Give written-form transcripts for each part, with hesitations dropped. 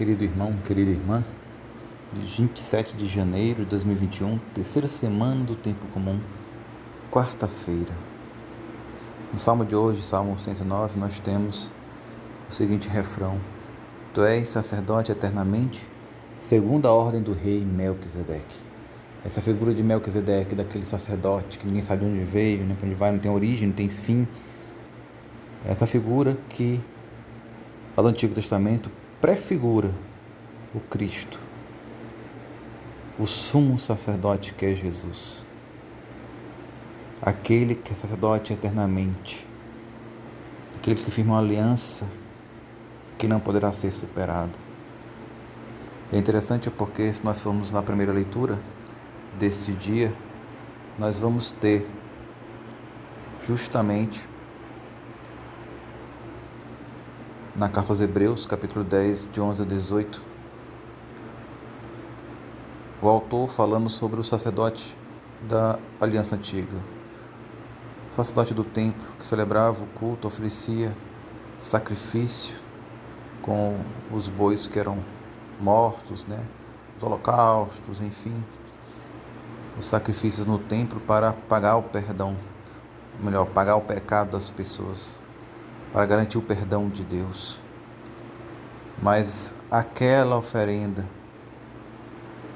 Querido irmão, querida irmã, de 27 de janeiro de 2021, terceira semana do tempo comum, quarta-feira. No salmo de hoje, Salmo 109, nós temos o seguinte refrão: Tu és sacerdote eternamente, segundo a ordem do rei Melquisedeque. Essa figura de Melquisedeque, daquele sacerdote que ninguém sabe onde veio, nem para onde vai, não tem origem, não tem fim. Essa figura que, ao Antigo Testamento, prefigura o Cristo, o sumo sacerdote que é Jesus, aquele que é sacerdote eternamente, aquele que firma uma aliança que não poderá ser superada. É interessante porque, se nós formos na primeira leitura deste dia, nós vamos ter justamente na carta aos Hebreus, capítulo 10, de 11 a 18, o autor falando sobre o sacerdote da aliança antiga, o sacerdote do templo, que celebrava o culto, oferecia sacrifício com os bois que eram mortos, os holocaustos, enfim, os sacrifícios no templo para pagar o perdão, pagar o pecado das pessoas, para garantir o perdão de Deus. Mas aquela oferenda,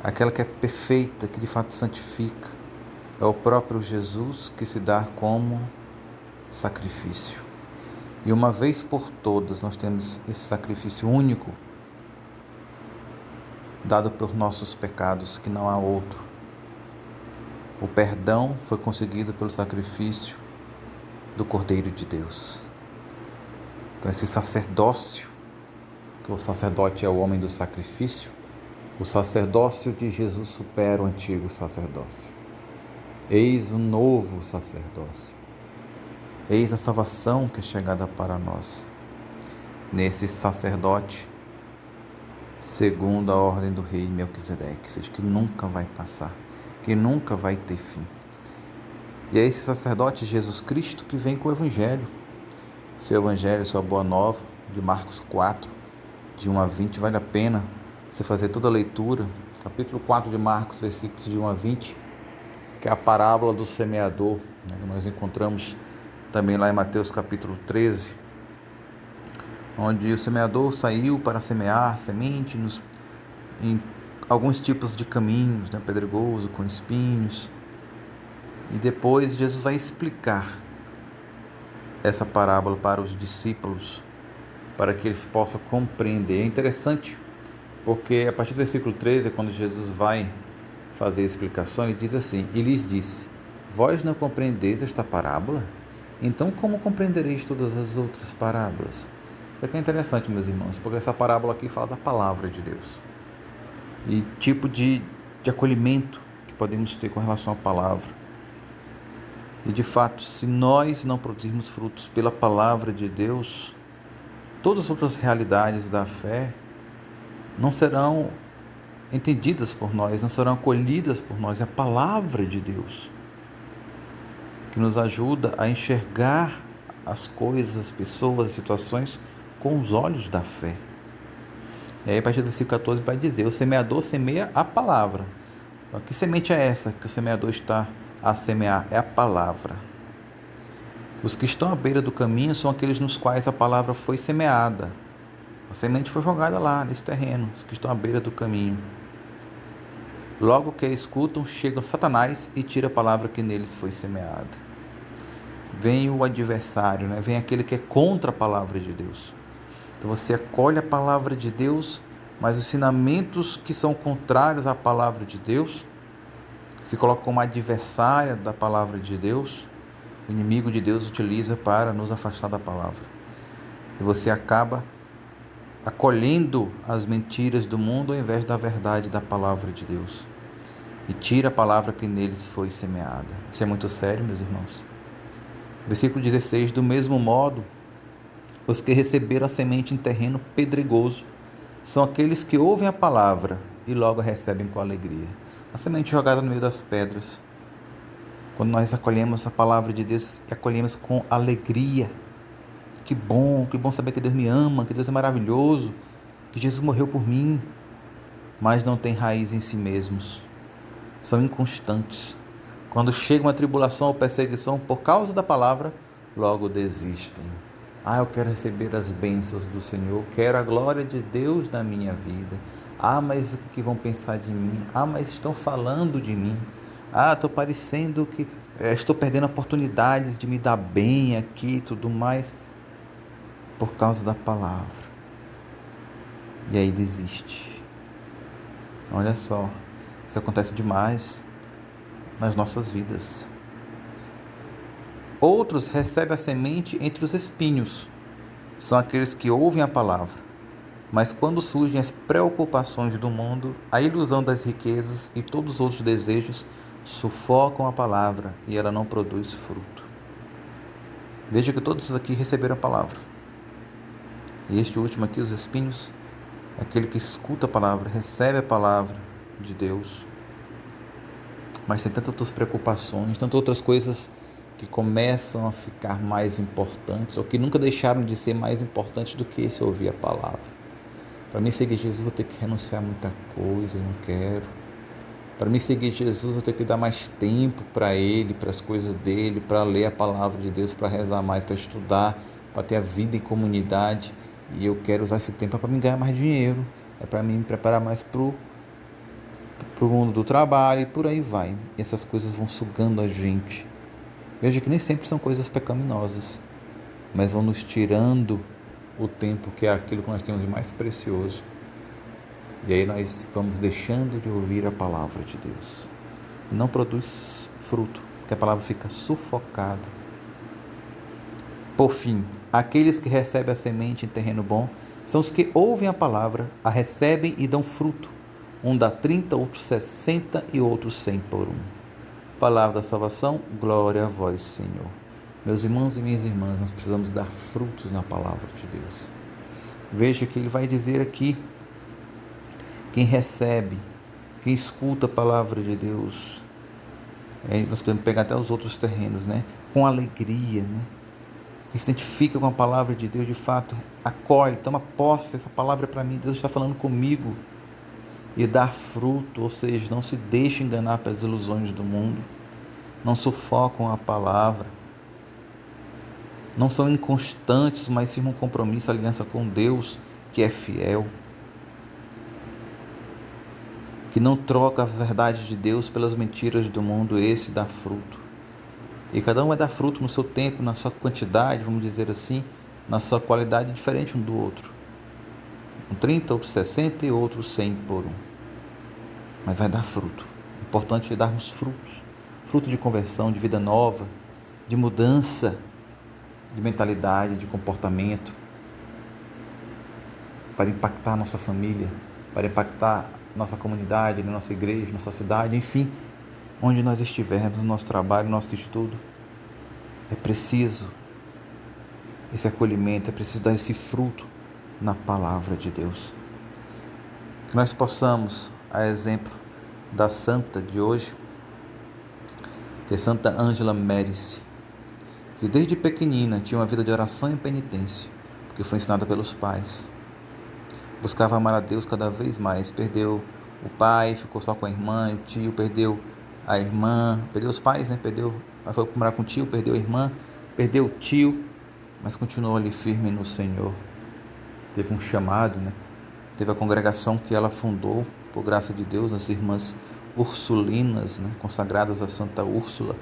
aquela que é perfeita, que de fato santifica, é o próprio Jesus que se dá como sacrifício. E uma vez por todas nós temos esse sacrifício único, dado por nossos pecados, que não há outro. O perdão foi conseguido pelo sacrifício do Cordeiro de Deus. Então esse sacerdócio, que o sacerdote é o homem do sacrifício, o sacerdócio de Jesus supera o antigo sacerdócio. Eis o novo sacerdócio. Eis a salvação que é chegada para nós. Nesse sacerdote, segundo a ordem do rei Melquisedeque, ou seja, que nunca vai passar, que nunca vai ter fim. E é esse sacerdote Jesus Cristo que vem com o Evangelho. Seu Evangelho, sua boa nova, de Marcos 4, de 1 a 20, vale a pena você fazer toda a leitura. Capítulo 4 de Marcos, versículos de 1 a 20, que é a parábola do semeador, que nós encontramos também lá em Mateus capítulo 13, onde o semeador saiu para semear semente em alguns tipos de caminhos, pedregoso, com espinhos. E depois Jesus vai explicar essa parábola para os discípulos, para que eles possam compreender. É interessante, porque a partir do versículo 13, quando Jesus vai fazer a explicação, ele diz assim: E lhes disse: Vós não compreendeis esta parábola? Então como compreendereis todas as outras parábolas? Isso aqui é interessante, meus irmãos, porque essa parábola aqui fala da palavra de Deus e tipo de acolhimento que podemos ter com relação à palavra. E de fato, se nós não produzirmos frutos pela palavra de Deus, todas as outras realidades da fé não serão entendidas por nós, não serão acolhidas por nós. É a palavra de Deus que nos ajuda a enxergar as coisas, as pessoas, as situações com os olhos da fé. E aí, a partir do versículo 14, vai dizer: o semeador semeia a palavra. Então, que semente é essa que o semeador está a semear? É a palavra. Os que estão à beira do caminho são aqueles nos quais a palavra foi semeada. A semente foi jogada lá, nesse terreno, os que estão à beira do caminho. Logo que a escutam, chega Satanás e tira a palavra que neles foi semeada. Vem o adversário, vem aquele que é contra a palavra de Deus. Então você acolhe a palavra de Deus, mas os ensinamentos que são contrários à palavra de Deus, que se colocam como adversária da palavra de Deus, o inimigo de Deus utiliza para nos afastar da palavra. E você acaba acolhendo as mentiras do mundo ao invés da verdade da palavra de Deus. E tira a palavra que neles foi semeada. Isso é muito sério, meus irmãos. Versículo 16: Do mesmo modo, os que receberam a semente em terreno pedregoso são aqueles que ouvem a palavra e logo a recebem com alegria. A semente jogada no meio das pedras. Quando nós acolhemos a palavra de Deus e acolhemos com alegria. Que bom saber que Deus me ama, que Deus é maravilhoso. que Jesus morreu por mim, mas não têm raiz em si mesmos. São inconstantes. Quando chega uma tribulação ou perseguição por causa da palavra, logo desistem. Eu quero receber as bênçãos do Senhor, quero a glória de Deus na minha vida. Mas o que vão pensar de mim? Mas estão falando de mim. Estou parecendo que estou perdendo oportunidades de me dar bem aqui e tudo mais, por causa da palavra. E aí desiste. Olha só, isso acontece demais nas nossas vidas. Outros recebem a semente entre os espinhos. São aqueles que ouvem a palavra, mas quando surgem as preocupações do mundo, a ilusão das riquezas e todos os outros desejos sufocam a palavra e ela não produz fruto. Veja que todos aqui receberam a palavra. E este último aqui, os espinhos, é aquele que escuta a palavra, recebe a palavra de Deus, mas tem tantas outras preocupações, tantas outras coisas que começam a ficar mais importantes, ou que nunca deixaram de ser mais importantes do que esse ouvir a palavra. Para mim seguir Jesus, vou ter que renunciar a muita coisa, eu não quero. Para mim seguir Jesus, vou ter que dar mais tempo para Ele, para as coisas dEle, para ler a palavra de Deus, para rezar mais, para estudar, para ter a vida em comunidade. E eu quero usar esse tempo para me ganhar mais dinheiro, é para mim me preparar mais para o mundo do trabalho e por aí vai. E essas coisas vão sugando a gente. Veja que nem sempre são coisas pecaminosas, mas vão nos tirando o tempo que é aquilo que nós temos de mais precioso. E aí nós vamos deixando de ouvir a palavra de Deus. Não produz fruto, porque a palavra fica sufocada. Por fim, aqueles que recebem a semente em terreno bom são os que ouvem a palavra, a recebem e dão fruto. Um dá 30, outro 60 e outro 100 por um. Palavra da salvação, glória a vós, Senhor. Meus irmãos e minhas irmãs, nós precisamos dar frutos na palavra de Deus. Veja que ele vai dizer aqui, quem recebe, quem escuta a palavra de Deus, nós podemos pegar até os outros terrenos, com alegria, quem se identifica com a palavra de Deus, de fato, acolhe, toma posse, essa palavra é para mim, Deus está falando comigo. E dar fruto, ou seja, não se deixe enganar pelas ilusões do mundo, não sufocam a palavra, não são inconstantes, mas firmam um compromisso, aliança com Deus, que é fiel, que não troca a verdade de Deus pelas mentiras do mundo, esse dá fruto. E cada um vai dar fruto no seu tempo, na sua quantidade, vamos dizer assim, na sua qualidade diferente um do outro. Um 30, outro 60 e outro 100 por um. Mas vai dar fruto. O importante é darmos frutos. Fruto de conversão, de vida nova, de mudança, de mentalidade, de comportamento, para impactar nossa família, para impactar nossa comunidade, nossa igreja, nossa cidade, enfim, onde nós estivermos, no nosso trabalho, no nosso estudo. É preciso esse acolhimento, é preciso dar esse fruto na palavra de Deus. Que nós possamos, a exemplo da santa de hoje, que é Santa Ângela Mérice, que desde pequenina tinha uma vida de oração e penitência, porque foi ensinada pelos pais. Buscava amar a Deus cada vez mais, perdeu o pai, ficou só com a irmã, o tio, perdeu a irmã, perdeu os pais, foi morar com o tio, perdeu a irmã, perdeu o tio, mas continuou ali firme no Senhor. Teve um chamado, Teve a congregação que ela fundou, por graça de Deus, as irmãs ursulinas, consagradas a Santa Úrsula,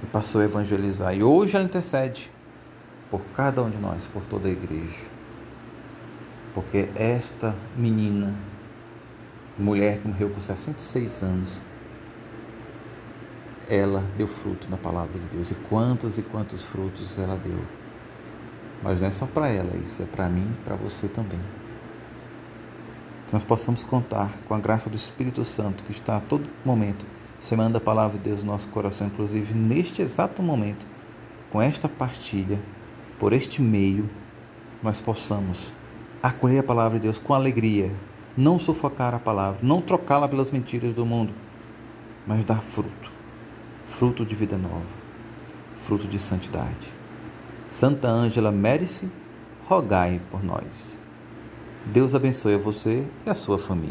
e passou a evangelizar. E hoje ela intercede por cada um de nós, por toda a igreja. Porque esta menina, mulher que morreu com 66 anos, ela deu fruto na palavra de Deus. E quantos frutos ela deu. Mas não é só para ela isso, é para mim e para você também. Que nós possamos contar com a graça do Espírito Santo, que está a todo momento semando a palavra de Deus no nosso coração, inclusive neste exato momento, com esta partilha, por este meio, nós possamos acolher a palavra de Deus com alegria, não sufocar a palavra, não trocá-la pelas mentiras do mundo, mas dar fruto, fruto de vida nova, fruto de santidade. Santa Ângela Mérice, rogai por nós. Deus abençoe a você e a sua família.